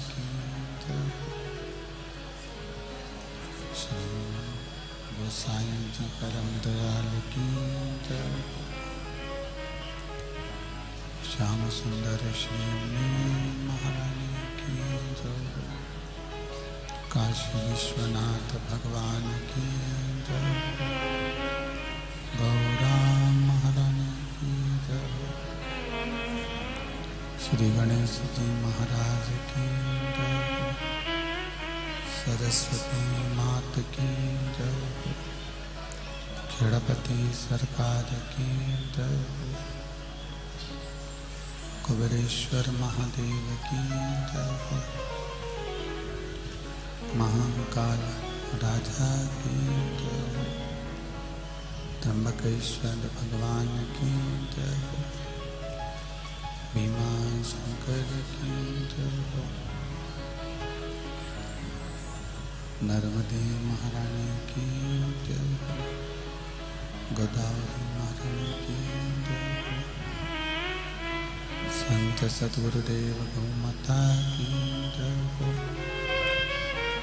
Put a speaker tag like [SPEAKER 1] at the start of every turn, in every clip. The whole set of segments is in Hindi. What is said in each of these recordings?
[SPEAKER 1] की जय। श्री गोसाई जी परम दयाल की जय। श्याम सुंदर श्री महारानी की जय। काशी विश्वनाथ भगवान की जय। गौरा महारानी की जय। श्री गणेश जी महाराज की जय। सरस्वती मात की जय। खेड़पति सरकार की जय। कुबेरेश्वर महादेव की जय। महाकाल राजा की जय। त्र्यंबकेश्वर भगवान की जय। भीमा शंकर की जय। नर्मदे महारानी की जय। गोदावरी महारानी की जय। संत सद्गुरुदेव गौमाता की जय।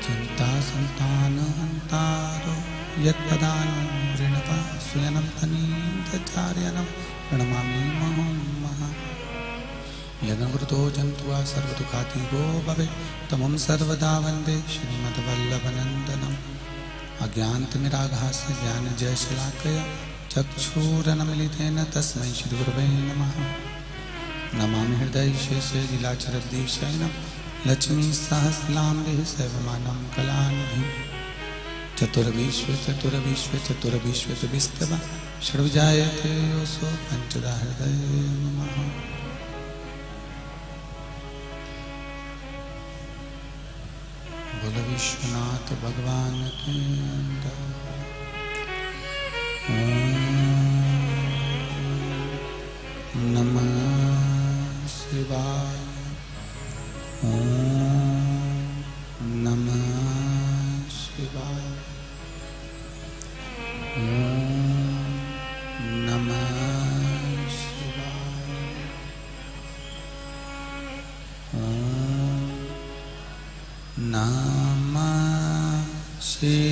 [SPEAKER 1] चिंता संतान हंतारो यत्पदानं ऋणवा स्वयं तनीतचार्यनं प्रणमामि महा। यदनकृतो जन्तुवा सर्वदुःखातिगो भवे तमं सर्वदा वन्दे श्रीमद्वल्लभनन्दनम्। अज्ञानतिमिराभास्य ज्ञानजयशलाकया चक्षुरुन्मीलितेन तस्मै श्रीगुरवे नमः। नमामि हृदयशेषे लीलाचरद्विषयणं लक्ष्मीसहस्रनाम्भिः सेवमानं कलानिधिं। चतुर्विश्व षड्विजायते योऽसो पञ्चदा हृदये नमः। बोल विश्वनाथ भगवान की जय। ओम नमः शिवाय। ओम नमः शिवाय। ओम नमः शिवाय। ओम नमः शिवाय। नमः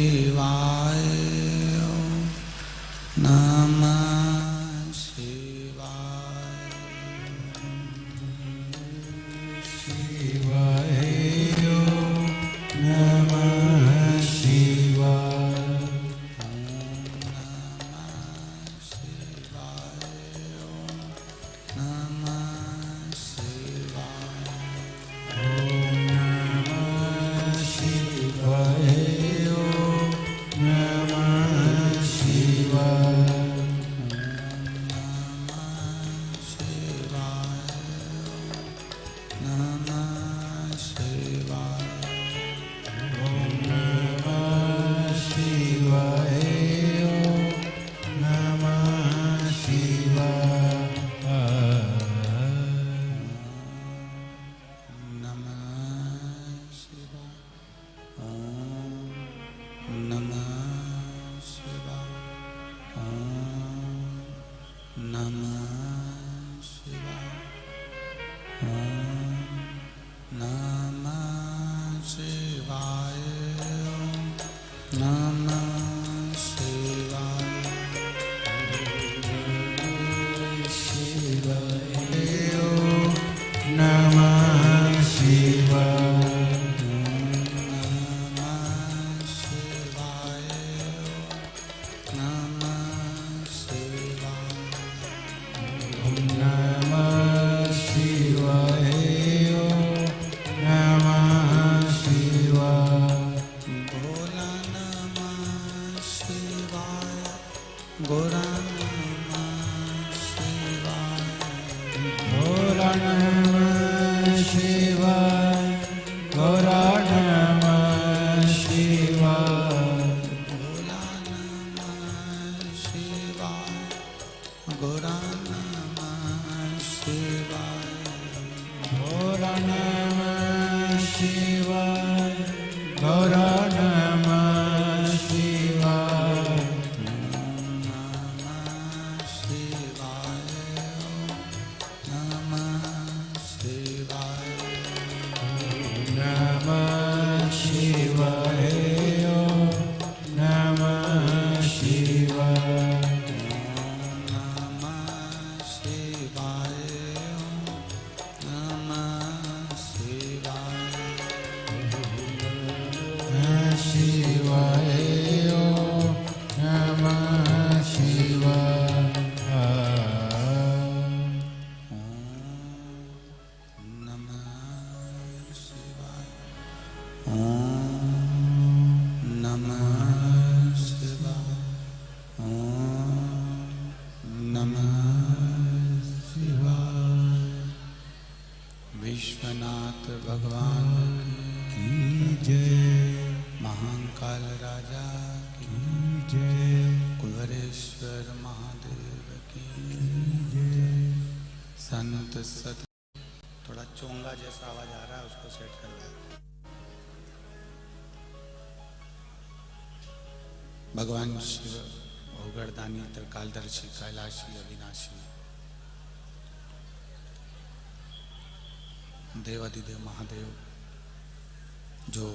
[SPEAKER 1] विश्वनाथ भगवान की
[SPEAKER 2] जय।
[SPEAKER 1] महाकाल राजा की
[SPEAKER 2] जय।
[SPEAKER 1] कुलवरेश्वर महादेव की
[SPEAKER 2] जय।
[SPEAKER 1] संत सत। थोड़ा चोंगा जैसा आवाज आ रहा है, उसको सेट कर लो। भगवान शिव भौगड़दानी त्रिकालदर्शी कैलाशी अविनाशी देवादिदेव महादेव जो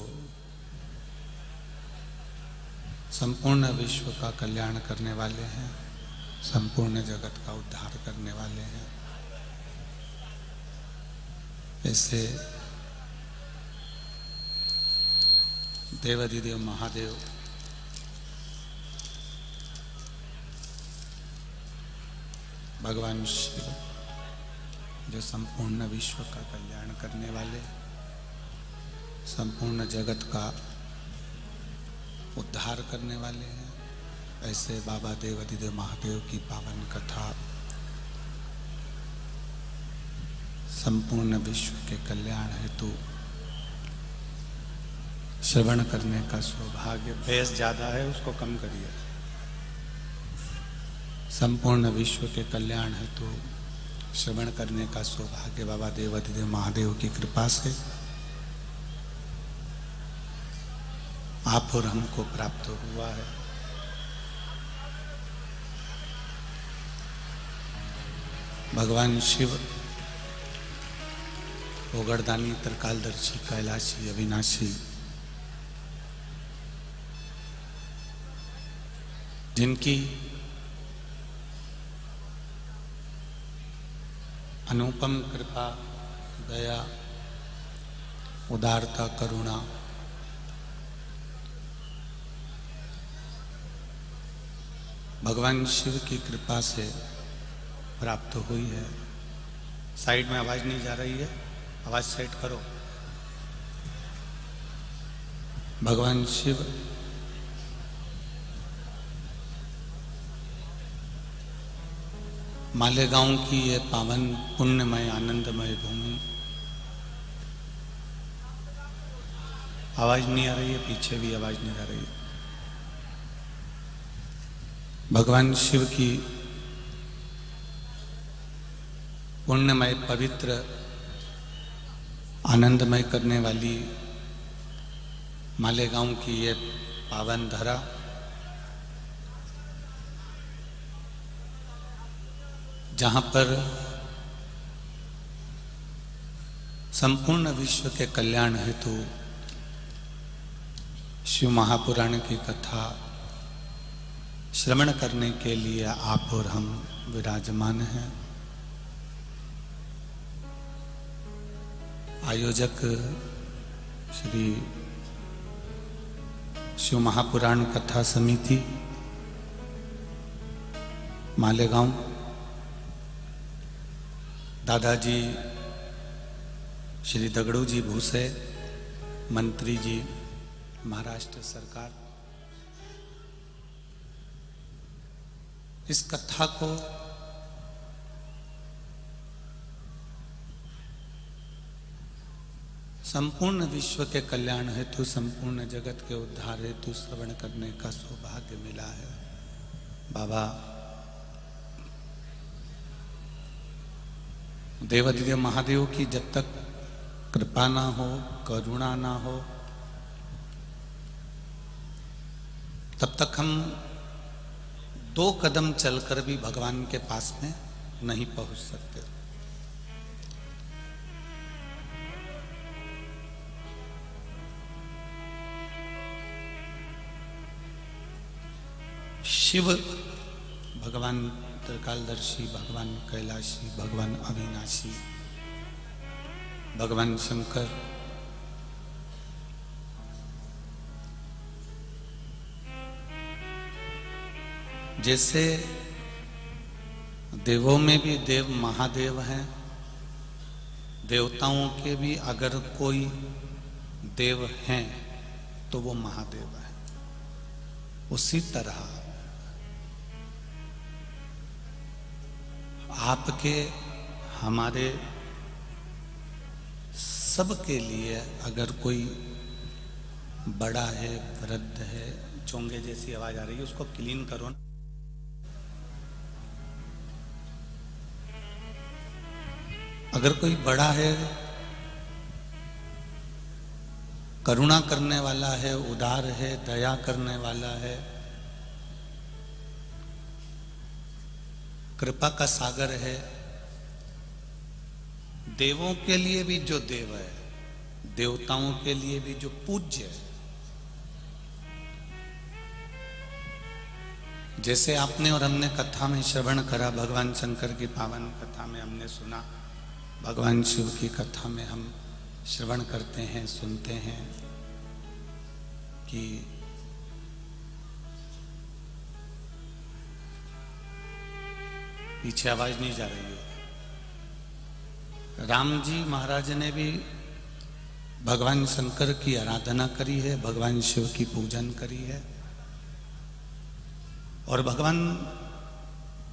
[SPEAKER 1] संपूर्ण विश्व का कल्याण करने वाले हैं, संपूर्ण जगत का उद्धार करने वाले हैं, ऐसे देवादिदेव महादेव भगवान शिव जो संपूर्ण विश्व का कल्याण करने वाले, संपूर्ण जगत का उद्धार करने वाले हैं, ऐसे बाबा देवादिदेव महादेव की पावन कथा संपूर्ण विश्व के कल्याण हेतु श्रवण करने का सौभाग्य। बेस ज्यादा है, उसको कम करिए। संपूर्ण विश्व के कल्याण हेतु श्रवण करने का सौभाग्य बाबा देवादिदेव महादेव की कृपा से आप और हमको प्राप्त हुआ है। भगवान शिव भौगड़दानी त्रिकालदर्शी कैलाशी अविनाशी जिनकी अनुपम कृपा, दया, उदारता, करुणा भगवान शिव की कृपा से प्राप्त हुई है। साइड में आवाज नहीं जा रही है, आवाज सेट करो। भगवान शिव मालेगांव की ये पावन पुण्यमय आनंदमय भूमि, आवाज नहीं आ रही है, पीछे भी आवाज नहीं आ रही है। भगवान शिव की पुण्यमय पवित्र आनंदमय करने वाली मालेगांव की ये पावन धरा जहां पर संपूर्ण विश्व के कल्याण हेतु शिव महापुराण की कथा श्रवण करने के लिए आप और हम विराजमान हैं। आयोजक श्री शिव महापुराण कथा समिति मालेगांव, दादाजी श्री दगड़ू जी भूसे, मंत्री जी महाराष्ट्र सरकार, इस कथा को संपूर्ण विश्व के कल्याण हेतु, संपूर्ण जगत के उद्धार हेतु श्रवण करने का सौभाग्य मिला है। बाबा देवादिदेव महादेव की जब तक कृपा ना हो, करुणा ना हो, तब तक हम 2 कदम चलकर भी भगवान के पास में नहीं पहुंच सकते। शिव भगवान त्रिकालदर्शी, भगवान कैलाशी, भगवान अविनाशी, भगवान शंकर जैसे देवों में भी देव महादेव हैं, देवताओं के भी अगर कोई देव हैं तो वो महादेव है। उसी तरह आपके, हमारे सबके लिए, अगर कोई बड़ा है, वृद्ध है, चोंगे जैसी आवाज आ रही है, उसको क्लीन करो ना। अगर कोई बड़ा है, करुणा करने वाला है, उदार है, दया करने वाला है, कृपा का सागर है, देवों के लिए भी जो देव है, देवताओं के लिए भी जो पूज्य है, जैसे आपने और हमने कथा में श्रवण करा, भगवान शंकर की पावन कथा में हमने सुना, भगवान शिव की कथा में हम श्रवण करते हैं, सुनते हैं कि पीछे आवाज नहीं जा रही है। राम जी महाराज ने भी भगवान शंकर की आराधना करी है, भगवान शिव की पूजन करी है, और भगवान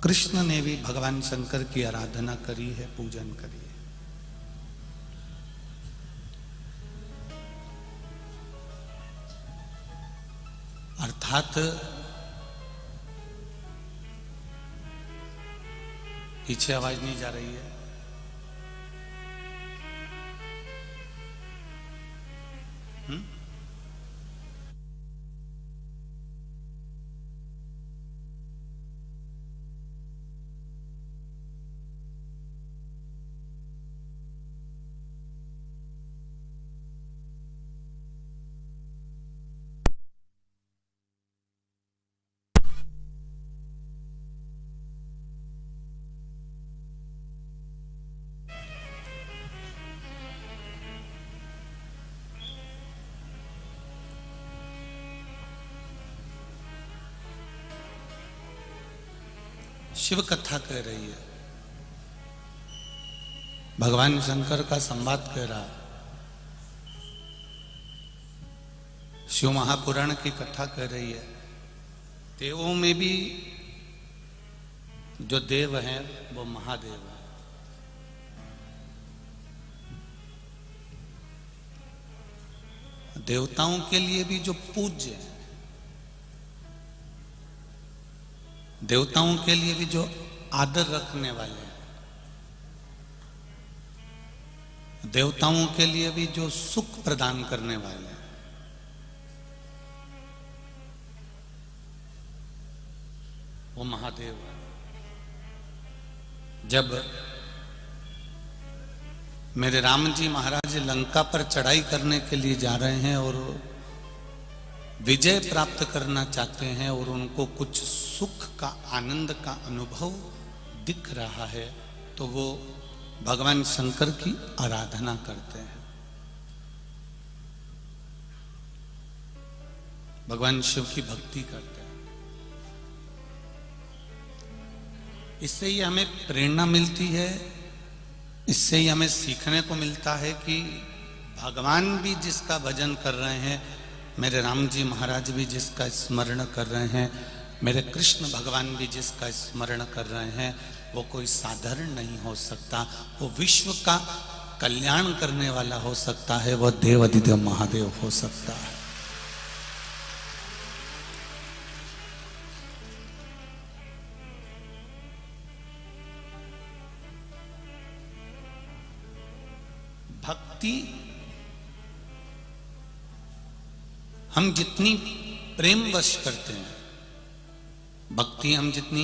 [SPEAKER 1] कृष्ण ने भी भगवान शंकर की आराधना करी है, पूजन करी है। अर्थात पीछे आवाज नहीं जा रही है। शिव कथा कह रही है, भगवान शंकर का संवाद कह रहा है, शिव महापुराण की कथा कह रही है। देवों में भी जो देव हैं वो महादेव है। देवताओं के लिए भी जो पूज्य है, देवताओं के लिए भी जो आदर रखने वाले हैं, देवताओं के लिए भी जो सुख प्रदान करने वाले हैं, वो महादेव है। जब मेरे राम जी महाराज लंका पर चढ़ाई करने के लिए जा रहे हैं और विजय प्राप्त करना चाहते हैं और उनको कुछ सुख का, आनंद का अनुभव दिख रहा है, तो वो भगवान शंकर की आराधना करते हैं, भगवान शिव की भक्ति करते हैं। इससे ही हमें प्रेरणा मिलती है, इससे ही हमें सीखने को मिलता है कि भगवान भी जिसका भजन कर रहे हैं, मेरे राम जी महाराज भी जिसका स्मरण कर रहे हैं, मेरे कृष्ण भगवान भी जिसका स्मरण कर रहे हैं, वो कोई साधारण नहीं हो सकता, वो विश्व का कल्याण करने वाला हो सकता है, वो देवाधिदेव महादेव हो सकता है। भक्ति हम जितनी प्रेमवश करते हैं, भक्ति हम जितनी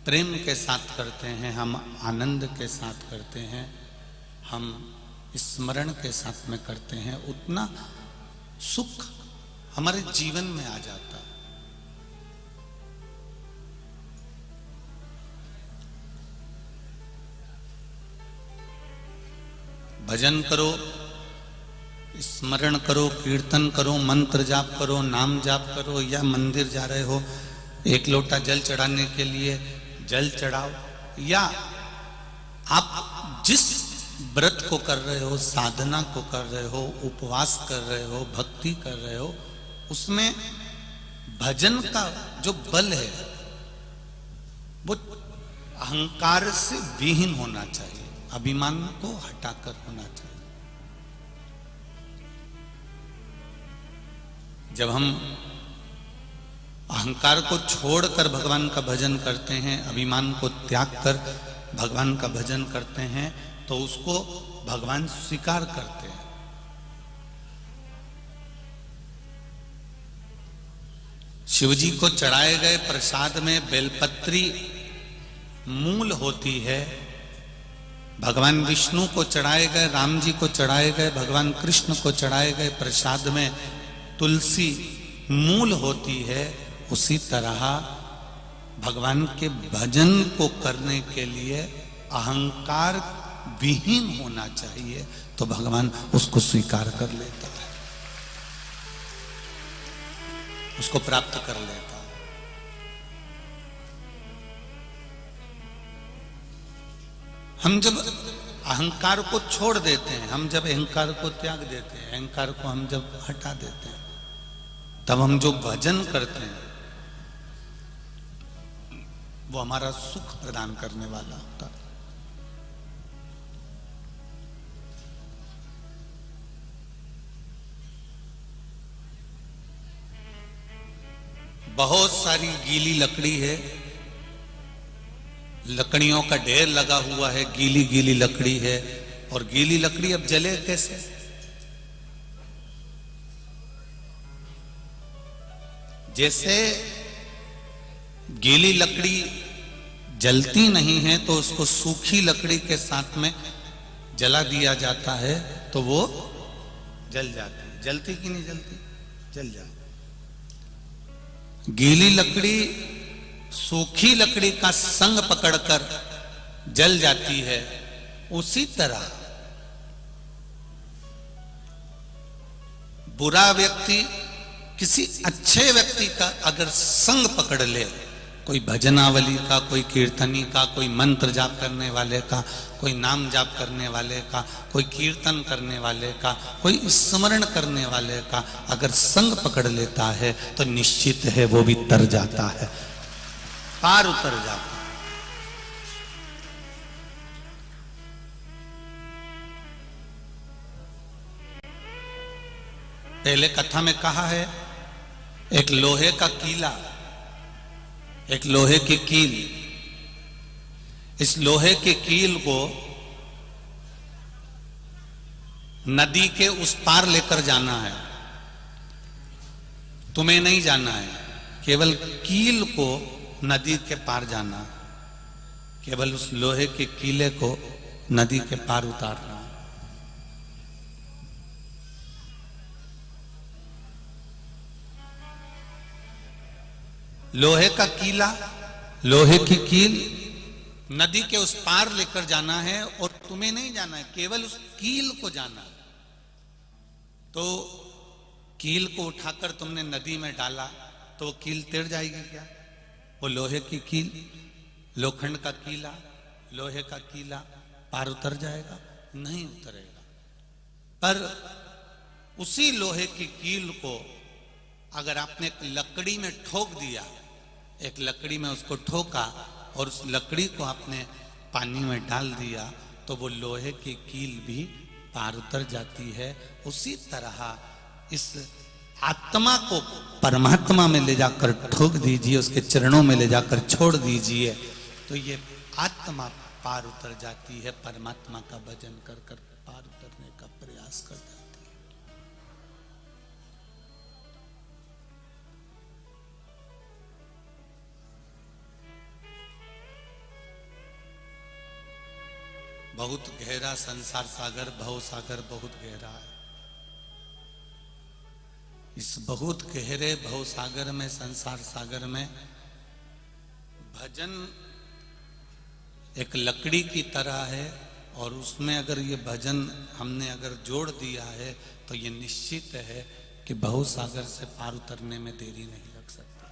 [SPEAKER 1] प्रेम के साथ करते हैं, हम आनंद के साथ करते हैं, हम स्मरण के साथ में करते हैं, उतना सुख हमारे जीवन में आ जाता है। भजन करो, स्मरण करो, कीर्तन करो, मंत्र जाप करो, नाम जाप करो, या मंदिर जा रहे हो, एक लोटा जल चढ़ाने के लिए जल चढ़ाओ, या आप जिस व्रत को कर रहे हो, साधना को कर रहे हो, उपवास कर रहे हो, भक्ति कर रहे हो, उसमें भजन का जो बल है वो अहंकार से विहीन होना चाहिए, अभिमान को हटाकर होना चाहिए। जब हम अहंकार को छोड़कर भगवान का भजन करते हैं, अभिमान को त्याग कर भगवान का भजन करते हैं, तो उसको भगवान स्वीकार करते हैं। शिवजी को चढ़ाए गए प्रसाद में बेलपत्री मूल होती है, भगवान विष्णु को चढ़ाए गए, राम जी को चढ़ाए गए, भगवान कृष्ण को चढ़ाए गए प्रसाद में तुलसी मूल होती है। उसी तरह भगवान के भजन को करने के लिए अहंकार विहीन होना चाहिए, तो भगवान उसको स्वीकार कर लेता है, उसको प्राप्त कर लेता है। हम जब अहंकार को छोड़ देते हैं, हम जब अहंकार को त्याग देते हैं, अहंकार को हम जब हटा देते हैं, तब हम जो भजन करते हैं वो हमारा सुख प्रदान करने वाला होता है। बहुत सारी गीली लकड़ी है, लकड़ियों का ढेर लगा हुआ है, गीली गीली लकड़ी है, और गीली लकड़ी अब जले कैसे? जैसे गीली लकड़ी जलती नहीं है तो उसको सूखी लकड़ी के साथ में जला दिया जाता है तो वो जल जाती है। जलती कि नहीं जलती? जल जाती। गीली लकड़ी सूखी लकड़ी का संग पकड़कर जल जाती है। उसी तरह बुरा व्यक्ति किसी अच्छे व्यक्ति का अगर संग पकड़ ले, कोई भजनावली का, कोई कीर्तनी का, कोई मंत्र जाप करने वाले का, कोई नाम जाप करने वाले का, कोई कीर्तन करने वाले का, कोई स्मरण करने वाले का अगर संग पकड़ लेता है तो निश्चित है वो भी तर जाता है, पार उतर जाता है। पहले कथा में कहा है, एक लोहे का कीला, एक लोहे की कील, इस लोहे की कील को नदी के उस पार लेकर जाना है। तुम्हें नहीं जाना है, केवल कील को नदी के पार जाना, केवल उस लोहे के कीले को नदी के पार उतारना। लोहे का कीला, लोहे की कील नदी के उस पार लेकर जाना है, और तुम्हें नहीं जाना है, केवल उस कील को जाना है। तो कील को उठाकर तुमने नदी में डाला तो वो कील तैर जाएगी क्या? वो लोहे की कील, लोखंड का कीला, लोहे का कीला पार उतर जाएगा? नहीं उतरेगा। पर उसी लोहे की कील को अगर आपने एक लकड़ी में ठोक दिया, एक लकड़ी में उसको ठोका और उस लकड़ी को आपने पानी में डाल दिया, तो वो लोहे की कील भी पार उतर जाती है। उसी तरह इस आत्मा को परमात्मा में ले जाकर ठोक दीजिए, उसके चरणों में ले जाकर छोड़ दीजिए, तो ये आत्मा पार उतर जाती है। परमात्मा का भजन कर कर पार उतरने का प्रयास कर जाती है। बहुत गहरा संसार सागर, भव सागर बहुत गहरा है। इस बहुत गहरे भव सागर में, संसार सागर में भजन एक लकड़ी की तरह है, और उसमें अगर ये भजन हमने अगर जोड़ दिया है तो ये निश्चित है कि भव सागर से पार उतरने में देरी नहीं लग सकती।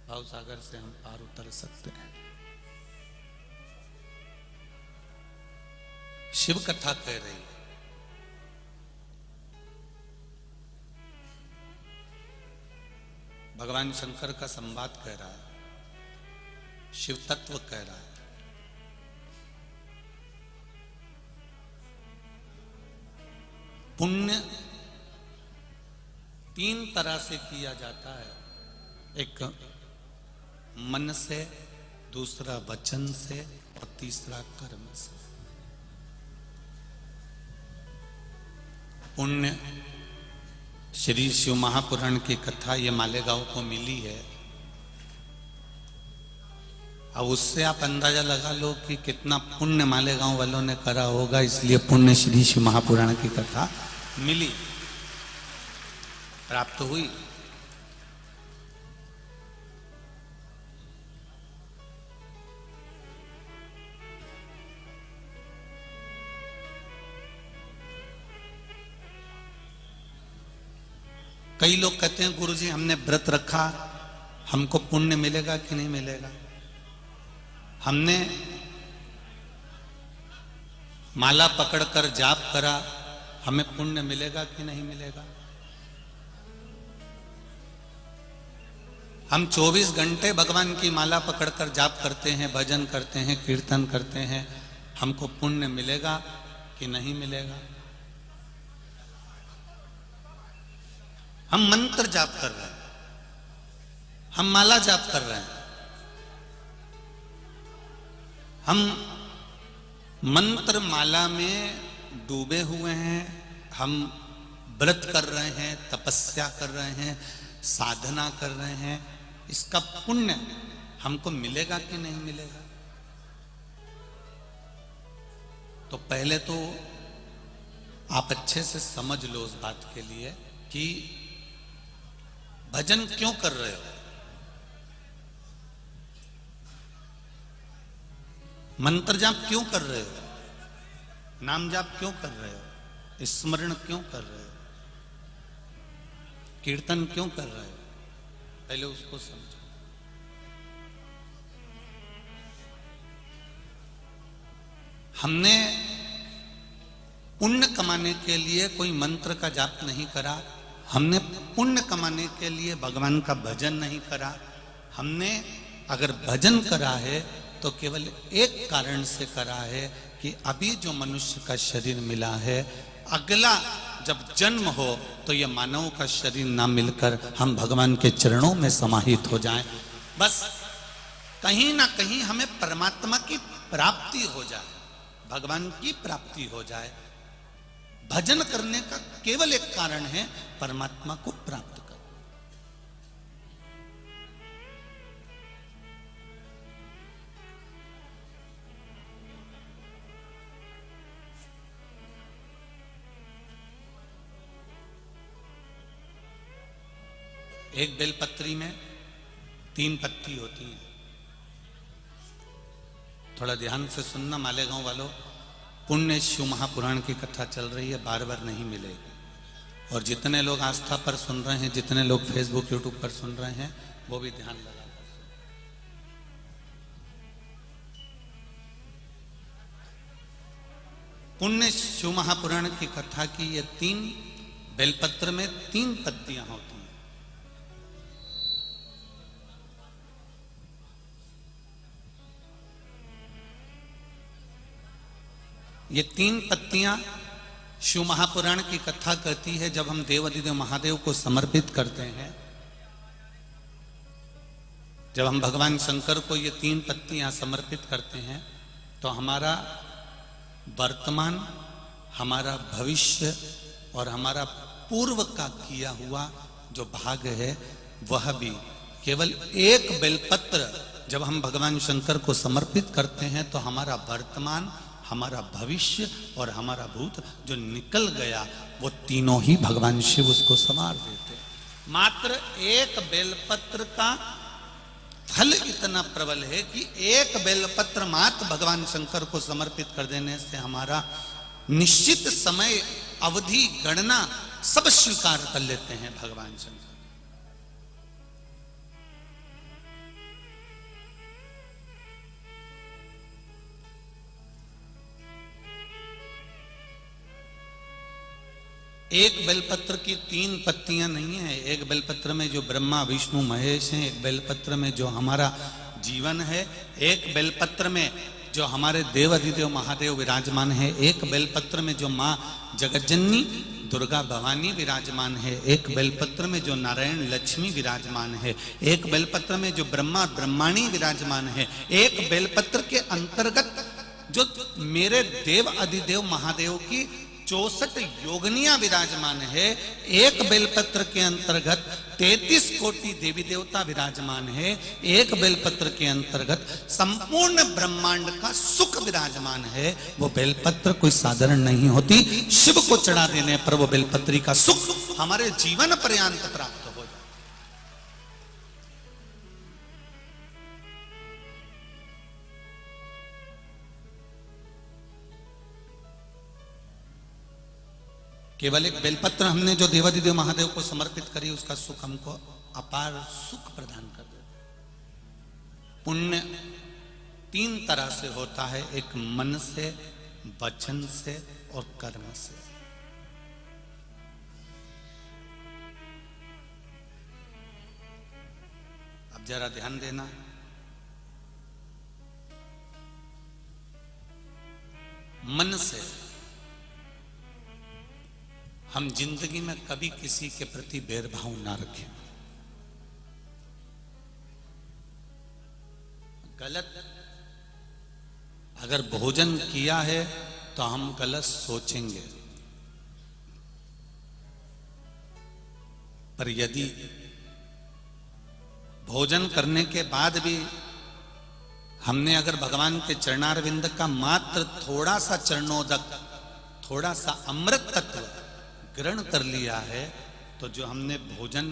[SPEAKER 1] भव सागर से हम पार उतर सकते हैं। शिव कथा कह रही है, भगवान शंकर का संवाद कह रहा है, शिव तत्व कह रहा है। पुण्य तीन तरह से किया जाता है। एक मन से, दूसरा वचन से और तीसरा कर्म से। पुण्य श्री शिव महापुराण की कथा ये मालेगांव को मिली है। अब उससे आप अंदाजा लगा लो कि कितना पुण्य मालेगांव वालों ने करा होगा, इसलिए पुण्य श्री शिव महापुराण की कथा मिली, प्राप्त हुई। कई लोग कहते हैं गुरुजी हमने व्रत रखा, हमको पुण्य मिलेगा कि नहीं मिलेगा? हमने माला पकड़कर जाप करा, हमें पुण्य मिलेगा कि नहीं मिलेगा? हम 24 घंटे भगवान की माला पकड़कर जाप करते हैं, भजन करते हैं, कीर्तन करते हैं, हमको पुण्य मिलेगा कि नहीं मिलेगा? हम मंत्र जाप कर रहे हैं, हम माला जाप कर रहे हैं, हम मंत्र माला में डूबे हुए हैं, हम व्रत कर रहे हैं, तपस्या कर रहे हैं, साधना कर रहे हैं, इसका पुण्य हमको मिलेगा कि नहीं मिलेगा? तो पहले तो आप अच्छे से समझ लो उस बात के लिए कि भजन क्यों कर रहे हो, मंत्र जाप क्यों कर रहे हो, नाम जाप क्यों कर रहे हो, स्मरण क्यों कर रहे हो, कीर्तन क्यों कर रहे हो, पहले उसको समझो। हमने पुण्य कमाने के लिए कोई मंत्र का जाप नहीं करा, हमने पुण्य कमाने के लिए भगवान का भजन नहीं करा। हमने अगर भजन करा है तो केवल एक कारण से करा है कि अभी जो मनुष्य का शरीर मिला है, अगला जब जन्म हो तो यह मानव का शरीर ना मिलकर हम भगवान के चरणों में समाहित हो जाएं। बस कहीं ना कहीं हमें परमात्मा की प्राप्ति हो जाए, भगवान की प्राप्ति हो जाए। भजन करने का केवल एक कारण है, परमात्मा को प्राप्त करना। एक बेलपत्री में 3 पत्ती होती हैं। थोड़ा ध्यान से सुनना मालेगांव वालों, पुण्य शिव महापुराण की कथा चल रही है, बार बार नहीं मिलेगी। और जितने लोग आस्था पर सुन रहे हैं, जितने लोग फेसबुक यूट्यूब पर सुन रहे हैं, वो भी ध्यान लगा। पुण्य शिव महापुराण की कथा की ये 3 बेलपत्र में 3 पत्तियां होती हैं। ये 3 पत्तियां शिव महापुराण की कथा कहती है, जब हम देवाधिदेव महादेव को समर्पित करते हैं, जब हम भगवान शंकर को ये 3 पत्तियां समर्पित करते हैं, तो हमारा वर्तमान, हमारा भविष्य और हमारा पूर्व का किया हुआ जो भाग है, वह भी केवल एक बेलपत्र जब हम भगवान शंकर को समर्पित करते हैं, तो हमारा वर्तमान, हमारा भविष्य और हमारा भूत जो निकल गया, वो तीनों ही भगवान शिव उसको संवार देते। मात्र एक बेलपत्र का फल इतना प्रबल है कि एक बेलपत्र मात्र भगवान शंकर को समर्पित कर देने से हमारा निश्चित समय अवधि गणना सब स्वीकार कर लेते हैं भगवान शंकर। एक बेलपत्र की 3 पत्तियां नहीं है। एक बेलपत्र में जो ब्रह्मा विष्णु महेश हैं, एक बेलपत्र में जो हमारा जीवन है, एक बेलपत्र में जो हमारे देव अधिदेव महादेव विराजमान है, एक बेलपत्र में जो माँ जगज्जननी दुर्गा भवानी विराजमान है, एक बेलपत्र में जो नारायण लक्ष्मी विराजमान है, एक बेलपत्र में जो ब्रह्मा ब्रह्माणी विराजमान है, एक बेलपत्र के अंतर्गत जो मेरे देव अधिदेव महादेव की 64 योगनियां विराजमान है, एक बेलपत्र के अंतर्गत 33 कोटि देवी देवता विराजमान है, एक बेलपत्र के अंतर्गत संपूर्ण ब्रह्मांड का सुख विराजमान है। वो बेलपत्र कोई साधारण नहीं होती। शिव को चढ़ा देने पर वो बेलपत्री का सुख हमारे जीवन पर्यंत प्राप्त हो जाए। केवल एक बेलपत्र हमने जो देवाधिदेव महादेव को समर्पित करी, उसका सुख हमको अपार सुख प्रदान कर देता। पुण्य 3 तरह से होता है, एक मन से, वचन से और कर्म से। अब जरा ध्यान देना, मन से हम जिंदगी में कभी किसी के प्रति भेदभाव ना रखें। गलत अगर भोजन किया है तो हम गलत सोचेंगे, पर यदि भोजन करने के बाद भी हमने अगर भगवान के चरणारविंद का मात्र थोड़ा सा चरणोदक, थोड़ा सा अमृत तत्व ग्रहण कर लिया है, तो जो हमने भोजन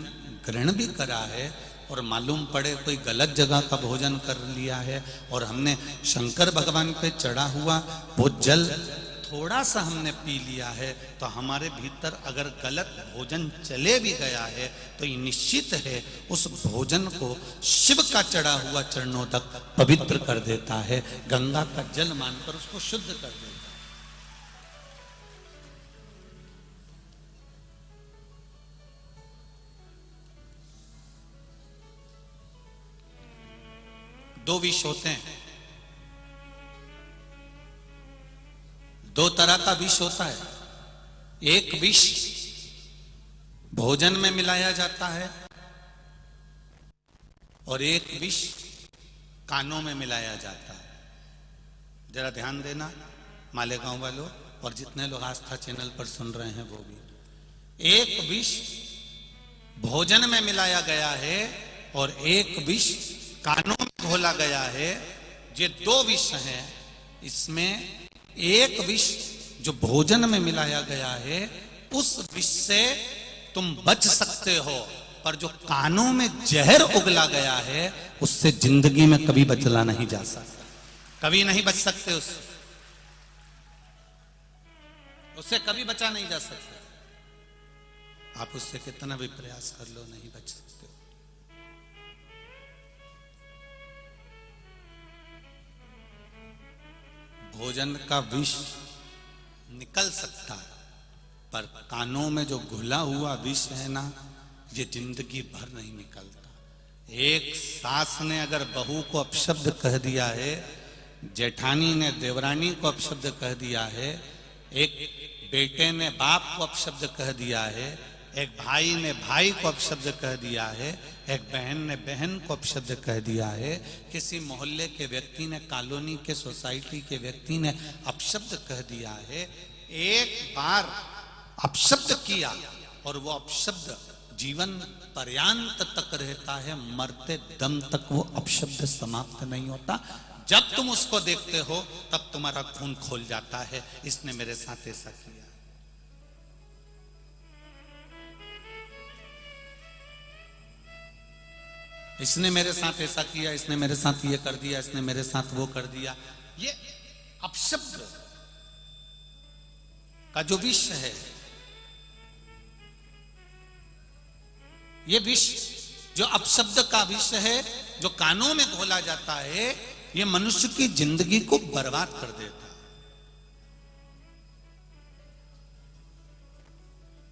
[SPEAKER 1] ग्रहण भी करा है और मालूम पड़े कोई गलत जगह का भोजन कर लिया है और हमने शंकर भगवान पे चढ़ा हुआ वो जल थोड़ा सा हमने पी लिया है, तो हमारे भीतर अगर गलत भोजन चले भी गया है तो ये निश्चित है उस भोजन को शिव का चढ़ा हुआ चरणोदक पवित्र कर देता है, गंगा का जल मानकर उसको शुद्ध कर देता है। दो विष होते हैं, 2 तरह का विष होता है। एक विष भोजन में मिलाया जाता है और एक विष कानों में मिलाया जाता है। जरा ध्यान देना मालेगांव वालों और जितने लोग आस्था चैनल पर सुन रहे हैं वो भी। एक विष भोजन में मिलाया गया है और एक विष कानों में घोला गया है। ये 2 विष हैं। इसमें एक विष जो भोजन में मिलाया गया है उस विष से तुम बच सकते हो, पर जो कानों में जहर उगला गया है उससे जिंदगी में कभी बचला नहीं जा सकता, कभी नहीं बच सकते उससे कभी बचा नहीं जा सकता। आप उससे कितना भी प्रयास कर लो नहीं बच सकते। भोजन का विष निकल सकता है, पर कानों में जो घुला हुआ विष है ना, ये जिंदगी भर नहीं निकलता। एक सास ने अगर बहू को अपशब्द कह दिया है, जेठानी ने देवरानी को अपशब्द कह दिया है, एक बेटे ने बाप को अपशब्द कह दिया है, एक भाई ने भाई को अपशब्द कह दिया है, एक बहन ने बहन को अपशब्द कह दिया है, किसी मोहल्ले के व्यक्ति ने, कॉलोनी के, सोसाइटी के व्यक्ति ने अपशब्द कह दिया है। एक बार अपशब्द किया और वो अपशब्द जीवन पर्यंत तक रहता है, मरते दम तक वो अपशब्द समाप्त नहीं होता। जब तुम उसको देखते हो तब तुम्हारा खून खोल जाता है, इसने मेरे साथ ऐसा किया। इसने मेरे साथ ऐसा किया, इसने मेरे साथ ये कर दिया, इसने मेरे साथ वो कर दिया। ये अपशब्द का जो विष है, ये विष जो अपशब्द का विष है जो कानों में घोला जाता है, ये मनुष्य की जिंदगी को बर्बाद कर देता है।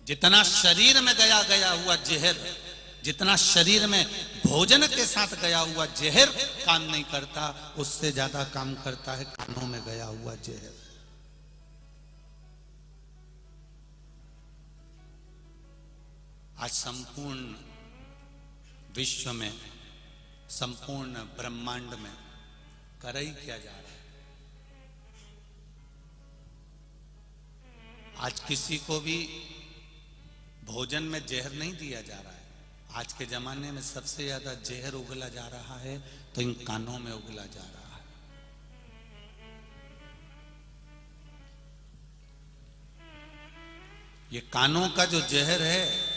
[SPEAKER 1] जितना शरीर में गया हुआ जहर, जितना शरीर में भोजन के साथ गया हुआ जहर काम नहीं करता, उससे ज्यादा काम करता है कानों में गया हुआ जहर। आज संपूर्ण विश्व में, संपूर्ण ब्रह्मांड में कर ही क्या जा रहा है। आज किसी को भी भोजन में जहर नहीं दिया जा रहा है। आज के जमाने में सबसे ज्यादा जहर उगला जा रहा है तो इन कानों में उगला जा रहा है। ये कानों का जो जहर है,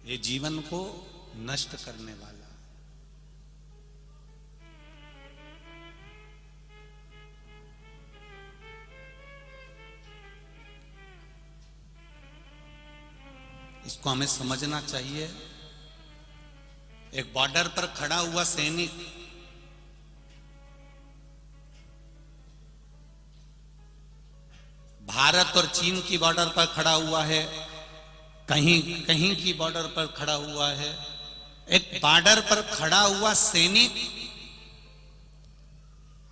[SPEAKER 1] ये जीवन को नष्ट करने वाला। इसको हमें समझना चाहिए। एक बॉर्डर पर खड़ा हुआ सैनिक भारत और चीन की बॉर्डर पर खड़ा हुआ है, कहीं कहीं की बॉर्डर पर खड़ा हुआ है। एक बॉर्डर पर खड़ा हुआ सैनिक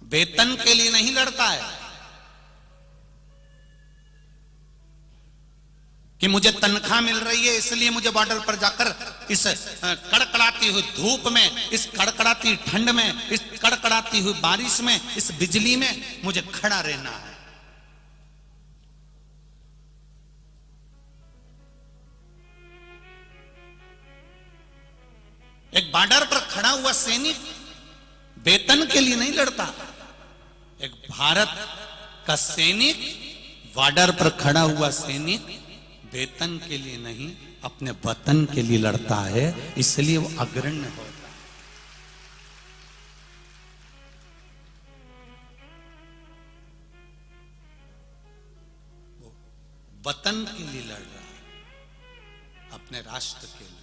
[SPEAKER 1] वेतन के लिए नहीं लड़ता है कि मुझे तनख्वाह मिल रही है इसलिए मुझे बॉर्डर पर जाकर इस कड़कड़ाती हुई धूप में, इस कड़कड़ाती ठंड में, इस कड़कड़ाती हुई बारिश में, इस बिजली में मुझे खड़ा रहना है। एक बॉर्डर पर खड़ा हुआ सैनिक वेतन के लिए नहीं लड़ता। एक भारत का सैनिक, बॉर्डर पर खड़ा हुआ सैनिक वेतन के लिए नहीं, अपने वतन के लिए लड़ता है, इसलिए वो अग्रण्य होता है। वो वतन के लिए लड़ रहा है, अपने राष्ट्र के लिए।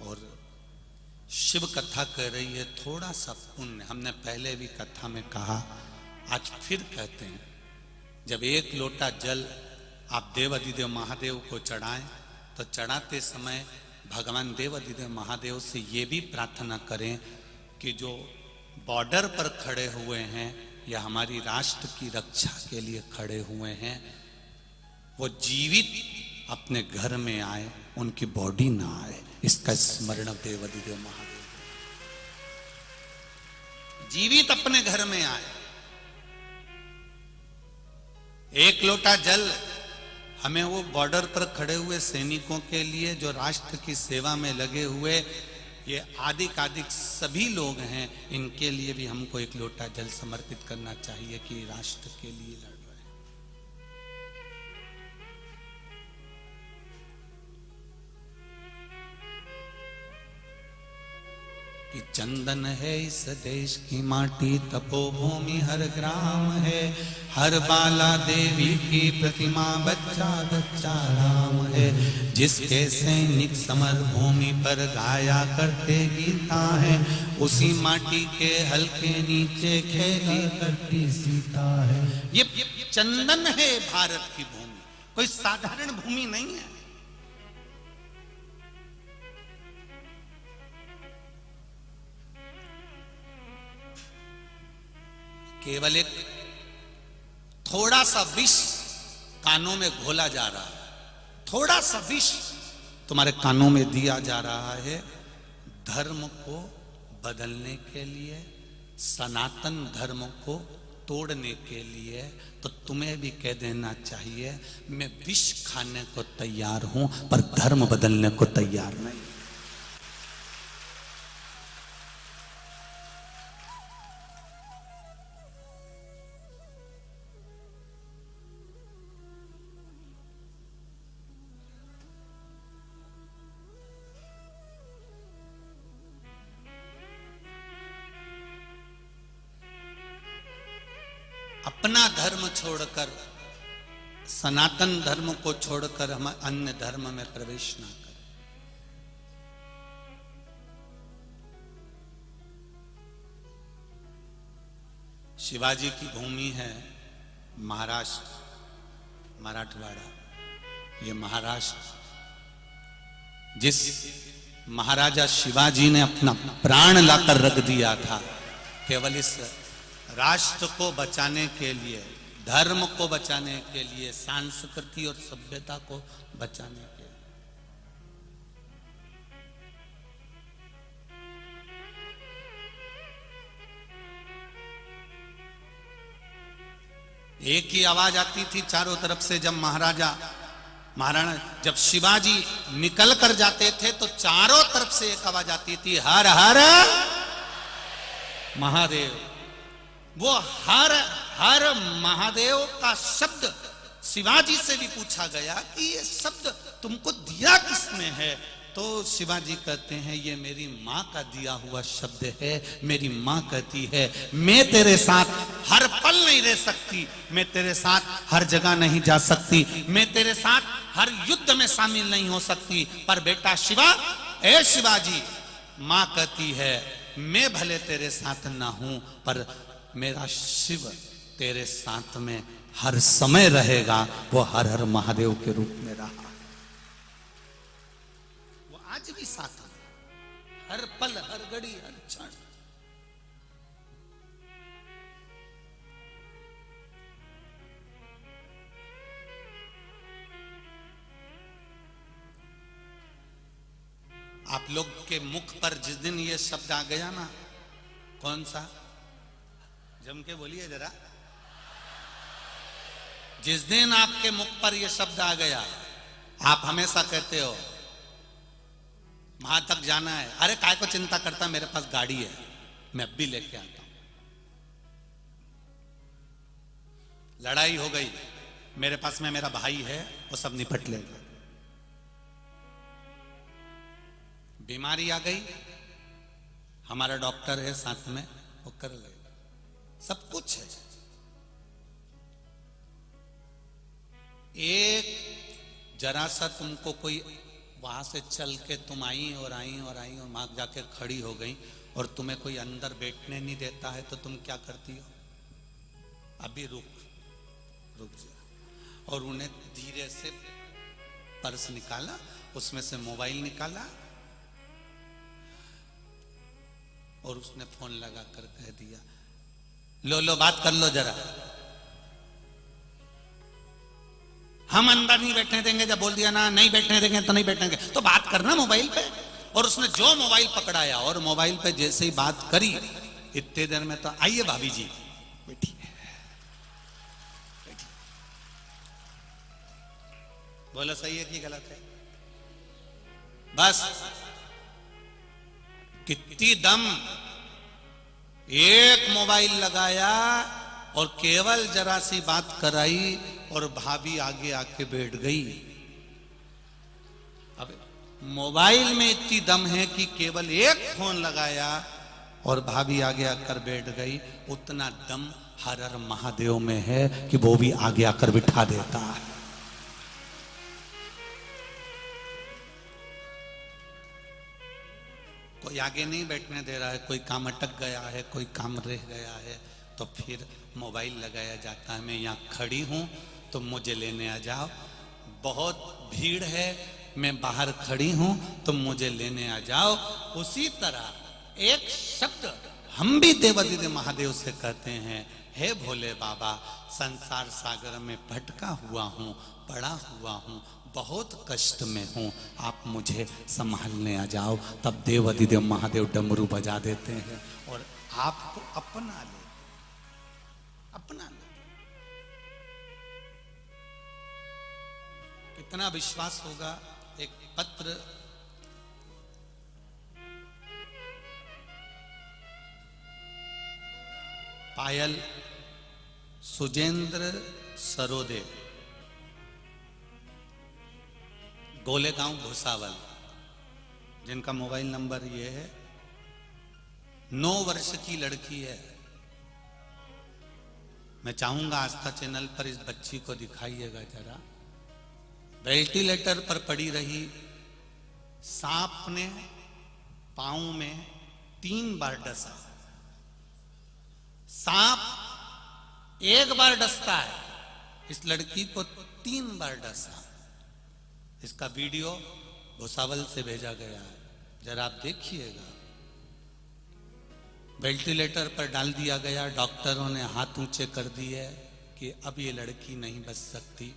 [SPEAKER 1] और शिव कथा कह रही है थोड़ा सा पुण्य। हमने पहले भी कथा में कहा, आज फिर कहते हैं, जब एक लोटा जल आप देव अधिदेव महादेव को चढ़ाएं तो चढ़ाते समय भगवान देव अधिदेव महादेव से ये भी प्रार्थना करें कि जो बॉर्डर पर खड़े हुए हैं या हमारी राष्ट्र की रक्षा के लिए खड़े हुए हैं, वो जीवित अपने घर में आए, उनकी बॉडी ना आए। इसका स्मरण देव अधिदेव महादेव जीवित अपने घर में आए। एक लोटा जल हमें वो बॉर्डर पर खड़े हुए सैनिकों के लिए, जो राष्ट्र की सेवा में लगे हुए ये आदिक सभी लोग हैं, इनके लिए भी हमको एक लोटा जल समर्पित करना चाहिए कि राष्ट्र के लिए लड़ रहे हैं। कि चंदन है इस देश की माटी, तपोभूमि हर ग्राम है, हर बाला देवी की प्रतिमा, बच्चा बच्चा राम है। जिसके सैनिक समर भूमि पर गाया करते गीता है, उसी माटी के हल्के नीचे खेली करती सीता है। ये चंदन है भारत की भूमि, कोई साधारण भूमि नहीं है। केवल एक थोड़ा सा विष कानों में घोला जा रहा है, थोड़ा सा विष तुम्हारे कानों में दिया जा रहा है धर्म को बदलने के लिए, सनातन धर्म को तोड़ने के लिए। तो तुम्हें भी कह देना चाहिए, मैं विष खाने को तैयार हूं पर धर्म बदलने को तैयार नहीं। अपना धर्म छोड़कर, सनातन धर्म को छोड़कर हम अन्य धर्म में प्रवेश ना करें। शिवाजी की भूमि है महाराष्ट्र, मराठवाड़ा। ये महाराष्ट्र, जिस महाराजा शिवाजी ने अपना प्राण लाकर रख दिया था केवल इस राष्ट्र को बचाने के लिए, धर्म को बचाने के लिए, संस्कृति और सभ्यता को बचाने के लिए। एक ही आवाज आती थी चारों तरफ से। जब महाराणा जब शिवाजी निकल कर जाते थे तो चारों तरफ से एक आवाज आती थी, हर हर महादेव। वो हर हर महादेव का शब्द शिवाजी से भी पूछा गया कि ये शब्द तुमको दिया किसने है? तो शिवाजी कहते हैं ये मेरी मां का दिया हुआ शब्द है। मेरी मां कहती है मैं तेरे साथ हर पल नहीं रह सकती, मैं तेरे साथ हर जगह नहीं जा सकती, मैं तेरे साथ हर युद्ध में शामिल नहीं हो सकती, पर बेटा शिवा, ए शिवाजी, मां कहती है मैं भले तेरे साथ ना हूं पर मेरा शिव तेरे साथ में हर समय रहेगा। वो हर हर महादेव के रूप में रहा, वो आज भी साथ में, हर पल, हर घड़ी, हर क्षण। आप लोग के मुख पर जिस दिन ये शब्द आ गया ना, कौन सा? जम के बोलिए जरा। जिस दिन आपके मुख पर यह शब्द आ गया, आप हमेशा कहते हो वहां तक जाना है, अरे काय को चिंता करता, मेरे पास गाड़ी है, मैं अब भी लेके आता हूं। लड़ाई हो गई, मेरे पास में मेरा भाई है, वो सब निपट लेगा। बीमारी आ गई, हमारा डॉक्टर है साथ में, वो कर लेगा। सब कुछ है। एक जरा सा तुमको कोई वहां से चल के तुम आई और वहां जाके खड़ी हो गई और तुम्हें कोई अंदर बैठने नहीं देता है तो तुम क्या करती हो? अभी रुक जा। और उन्हें धीरे से पर्स निकाला, उसमें से मोबाइल निकाला और उसने फोन लगा कर कह दिया, लो बात कर लो जरा। हम अंदर नहीं बैठने देंगे। जब बोल दिया ना नहीं बैठने देंगे तो नहीं बैठने देंगे, तो बात करना मोबाइल पे। और उसने जो मोबाइल पकड़ाया और मोबाइल पे जैसे ही बात करी, इतने देर में तो आइए भाभी जी बैठी। बोलो सही है कि गलत है? बस कितनी दम, एक मोबाइल लगाया और केवल जरा सी बात कराई और भाभी आगे आके बैठ गई। अब मोबाइल में इतनी दम है कि केवल एक फोन लगाया और भाभी आगे आकर बैठ गई। उतना दम हर हर महादेव में है कि वो भी आगे आकर बिठा देता है। कोई आगे नहीं बैठने दे रहा है, कोई काम अटक गया है, कोई काम रह गया है, तो फिर मोबाइल लगाया जाता है, मैं यहाँ खड़ी हूँ तो मुझे लेने आ जाओ। बहुत भीड़ है, मैं बाहर खड़ी हूँ तो मुझे लेने आ जाओ। उसी तरह एक शब्द हम भी देवादिदेव महादेव से कहते हैं, हे भोले बाबा, संसार सागर में भटका हुआ हूँ, पड़ा हुआ हूँ, बहुत कष्ट में हूँ, आप मुझे संभालने आ जाओ। तब देवादिदेव महादेव डमरू बजा देते हैं और आपको अपना लेते। कितना विश्वास होगा। एक पत्र पायल सुजेंद्र सरोदे, गोलेगांव भुसावल, जिनका मोबाइल नंबर ये है। 9 वर्ष की लड़की है। मैं चाहूंगा आस्था चैनल पर इस बच्ची को दिखाइएगा जरा। वेंटिलेटर पर पड़ी रही, सांप ने पांव में 3 बार डसा। सांप एक बार डसता है, इस लड़की को 3 बार डसा। इसका वीडियो भुसावल से भेजा गया है, जरा आप देखिएगा। वेंटिलेटर पर डाल दिया गया। डॉक्टरों ने हाथ ऊंचे कर दिए कि अब ये लड़की नहीं बच सकती।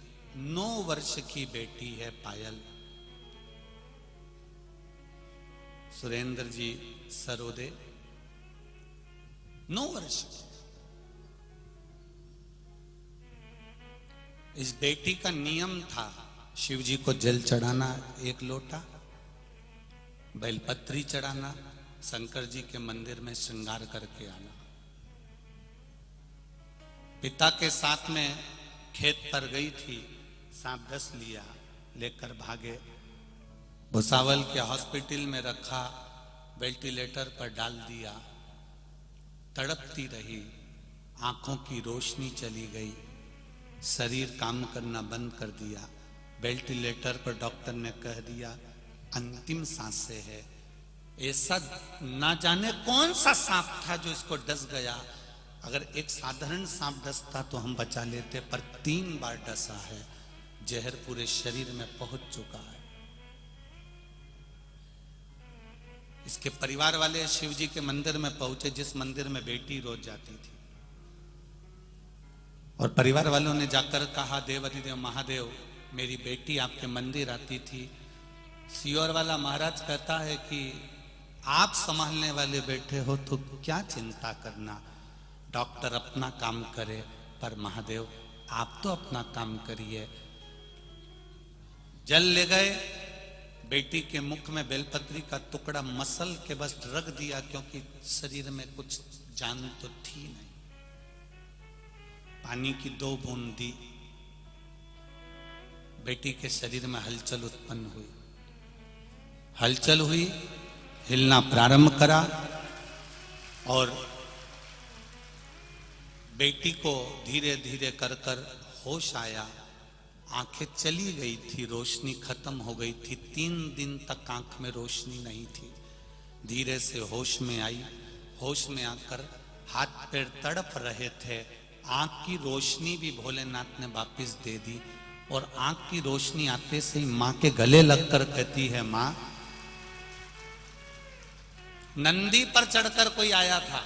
[SPEAKER 1] 9 वर्ष की बेटी है पायल। सुरेंद्र जी सरोदे 9 वर्ष की। इस बेटी का नियम था शिव जी को जल चढ़ाना 1 लोटा, बेलपत्री चढ़ाना, शंकर जी के मंदिर में श्रृंगार करके आना। पिता के साथ में खेत पर गई थी, सांप डस लिया, लेकर भागे। भुसावल के हॉस्पिटल में रखा, वेंटिलेटर पर डाल दिया। तड़पती रही, आंखों की रोशनी चली गई, शरीर काम करना बंद कर दिया। वेंटिलेटर पर डॉक्टर ने कह दिया अंतिम सांसें है। ऐसा ना जाने कौन सा सांप था जो इसको डस गया। अगर एक साधारण सांप डसता तो हम बचा लेते, पर 3 बार डसा है। जहर पूरे शरीर में पहुंच चुका है। इसके परिवार वाले शिव जी के मंदिर में पहुंचे, जिस मंदिर में बेटी रोज जाती थी। और परिवार वालों ने जाकर कहा, देवाधिदेव महादेव, मेरी बेटी आपके मंदिर आती थी। सियोर वाला महाराज कहता है कि आप संभालने वाले बैठे हो तो क्या चिंता करना, डॉक्टर अपना काम करे, पर महादेव आप तो अपना काम करिए। जल ले गए, बेटी के मुख में बेलपत्री का टुकड़ा मसल के बस रख दिया, क्योंकि शरीर में कुछ जान तो थी नहीं। पानी की 2 बूंद दी, बेटी के शरीर में हलचल उत्पन्न हुई। हलचल हुई, हिलना प्रारंभ करा, और बेटी को धीरे धीरे कर कर होश आया। आंखें चली गई थी, रोशनी खत्म हो गई थी। 3 दिन तक आंख में रोशनी नहीं थी। धीरे से होश में आई। होश में आकर हाथ पैर तड़प रहे थे। आंख की रोशनी भी भोलेनाथ ने वापिस दे दी, और आंख की रोशनी आते से ही मां के गले लगकर कहती है, मां, नंदी पर चढ़कर कोई आया था।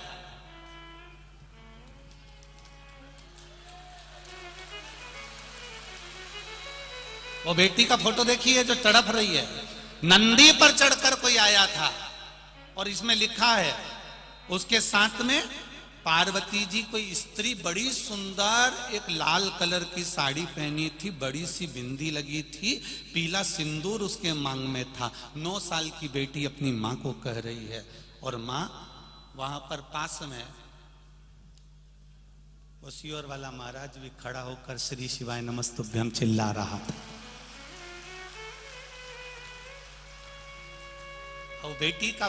[SPEAKER 1] वो बेटी का फोटो देखिए जो तड़प रही है। नंदी पर चढ़कर कोई आया था, और इसमें लिखा है उसके साथ में पार्वती जी, कोई स्त्री बड़ी सुंदर, एक लाल कलर की साड़ी पहनी थी, बड़ी सी बिंदी लगी थी, पीला सिंदूर उसके मांग में था। 9 साल की बेटी अपनी मां को कह रही है, और मां वहां पर पास में वो सियोर वाला महाराज भी खड़ा होकर श्री शिवाय नमस्तुभ्यम चिल्ला रहा था। और बेटी का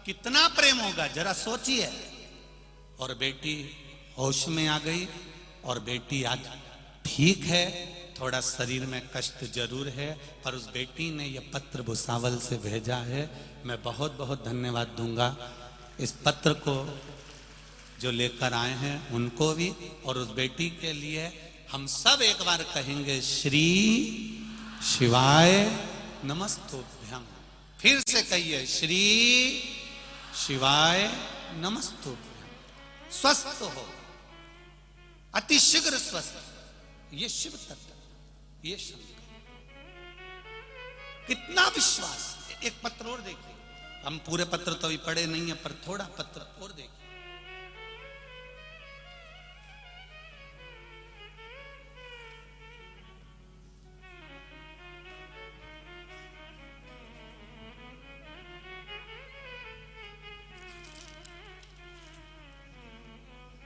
[SPEAKER 1] कितना प्रेम होगा जरा सोचिए। और बेटी होश में आ गई, और बेटी आज ठीक है। थोड़ा शरीर में कष्ट जरूर है, पर उस बेटी ने यह पत्र भुसावल से भेजा है। मैं बहुत बहुत धन्यवाद दूंगा इस पत्र को जो लेकर आए हैं उनको भी, और उस बेटी के लिए हम सब एक बार कहेंगे श्री शिवाय नमस्तुभ्यम। फिर से कहिए श्री शिवाय नमस्तुभ्यम। स्वस्थ हो, अतिशीघ्र स्वस्थ। ये शिव तत्व, ये शंकर, कितना विश्वास। एक पत्र और देखिए, हम पूरे पत्र तो अभी पढ़े नहीं है, पर थोड़ा पत्र और देखिए।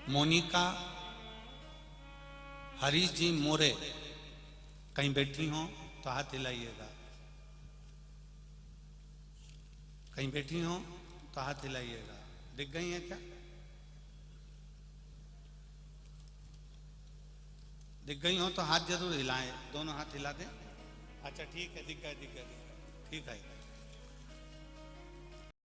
[SPEAKER 1] मोनिका हरीश जी मोरे कहीं बैठी हो तो हाथ हिलाइएगा। कहीं बैठी हो तो हाथ हिलाइएगा। दिख गई है क्या? दिख गई हो तो हाथ जरूर हिलाएं, दोनों हाथ हिला दें। अच्छा ठीक है, दिख गए, दिख गए, ठीक है।